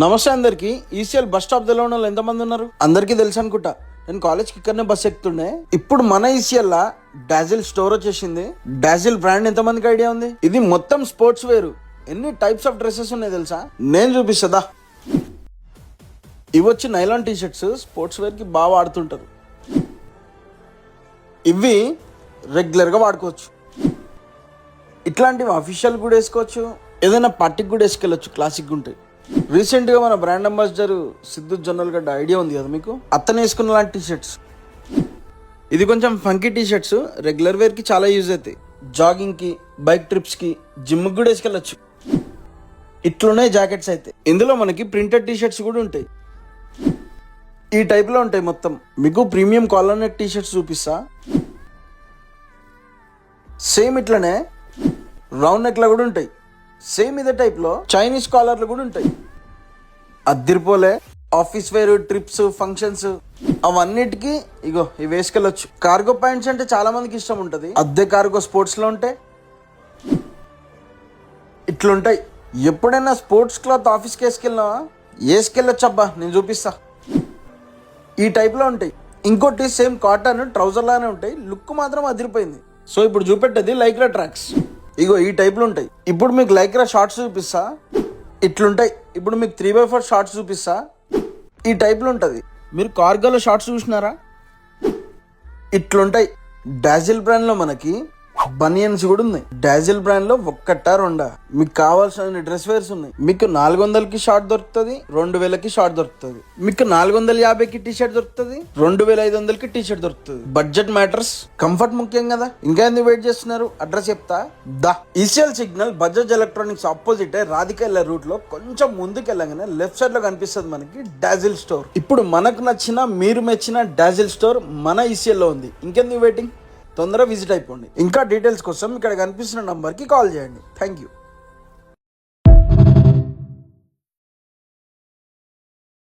నమస్తే అందరికి. ECL bus stop తెలవని వాళ్ళు ఎంతమంది ఉన్నారు? అందరికీ తెలుసు అనుకుంటా. నేను కాలేజ్కి ఇక్కడనే బస్ ఎక్కుతుండే. ఇప్పుడు మన ఈసీఎల్ లా డాజిల్ స్టోర్ వచ్చేసింది. డాజిల్ బ్రాండ్ ఎంతమందికి ఐడియా ఉంది? ఇది మొత్తం స్పోర్ట్స్ వేర్. ఎన్ని టైప్స్ ఆఫ్ డ్రెస్సెస్ ఉన్నాయి తెలుసా? నేను చూపిస్తుందా. ఇవి వచ్చి nylon T shirts sports wear కి బాగా వాడుతుంటారు. ఇవి రెగ్యులర్ గా వాడుకోవచ్చు. ఇట్లాంటివి అఫీషియల్ కూడా వేసుకోవచ్చు, ఏదైనా పార్టీకి కూడా వేసుకెళ్ళొచ్చు. క్లాసిక్ ఉంటాయి. రీసెంట్ గా మన brand ambassador Siddhu Jonnalagadda idea ఉంది కదా మీకు? అతను వేసుకున్న లాంటి టీ షర్ట్స్. ఇది కొంచెం funky T shirts, regular wear కి చాలా యూజ్ అవుతాయి. జాగింగ్ కి, బైక్ ట్రిప్స్ కి, జిమ్ కి కూడా వేసుకెళ్ళచ్చు. ఇట్లున్నాయి జాకెట్స్ అయితే. ఇందులో మనకి ప్రింటెడ్ టీ షర్ట్స్ కూడా ఉంటాయి. ఈ టైప్ లో ఉంటాయి మొత్తం. మీకు premium collar neck T shirts చూపిస్తా. సేమ్ ఇట్లనే రౌండ్ నెక్ లో కూడా ఉంటాయి. సేమ్ ఇదే టైప్ లో చైనీస్ కాలర్లు కూడా ఉంటాయి. అద్దరిపోలే. ఆఫీస్ వేర్, ట్రిప్స్, ఫంక్షన్స్ అవన్నిటికీ ఇగో ఇవి వేసుకెళ్ళొచ్చు. కార్గో ప్యాంట్స్ అంటే చాలా మందికి ఇష్టం ఉంటది. అద్దె కార్గో స్పోర్ట్స్ లో ఉంటాయి. ఇట్లుంటాయి. ఎప్పుడైనా స్పోర్ట్స్ క్లాత్ ఆఫీస్కి వేసుకెళ్ళినావా? వేసుకెళ్ళొచ్చు అబ్బా, నేను చూపిస్తా. ఈ టైప్ లో ఉంటాయి. ఇంకోటి సేమ్ కాటన్ ట్రౌజర్ లానే ఉంటాయి. లుక్ మాత్రం అదిరిపోయింది. సో ఇప్పుడు చూపెట్టేది లైక్రా ట్రాక్స్. ఇగో ఈ టైప్లో ఉంటాయి. ఇప్పుడు మీకు లైక్రా షార్ట్స్ చూపిస్తా. ఇట్లుంటాయి. ఇప్పుడు మీకు 3x4 షార్ట్స్ చూపిస్తా. ఈ టైప్లో ఉంటుంది. మీరు కార్గోలో షార్ట్స్ చూసినారా? ఇట్లుంటాయి. డాజిల్ బ్రాండ్ లో మనకి బనియన్స్ కూడా ఉన్నాయి. డాజిల్ బ్రాండ్ లో ఒక్కటా రెండా మీకు కావాల్సిన డ్రెస్ వేర్స్ ఉన్నాయి. మీకు 400కి షార్ట్ దొరుకుతుంది, 2000కి షార్ట్ దొరుకుతుంది. మీకు 450కి టీ షర్ట్ దొరుకుతుంది, 2500కి టీ షర్ట్ దొరుకుతుంది. బడ్జెట్ మ్యాటర్స్, కంఫర్ట్ ముఖ్యం కదా. ఇంకా ఎందుకు వెయిట్ చేస్తున్నారు? అడ్రస్ చెప్తా దా. ECIL signal Bajaj electronics opposite రాధికల్లా రూట్ లో కొంచెం ముందుకు వెళ్ళగానే లెఫ్ట్ సైడ్ లో కనిపిస్తుంది మనకి డాజిల్ స్టోర్. ఇప్పుడు మనకు నచ్చిన, మీరు మెచ్చిన డాజిల్ స్టోర్ మన ఈసీఎల్ లో ఉంది. ఇంకెందుకు వెయిటింగ్? తొందరగా విజిట్ అయిపోండి. ఇంకా డీటెయిల్స్ కోసం ఇక్కడ కనిపిస్తున్న నంబర్కి కాల్ చేయండి. Thank you.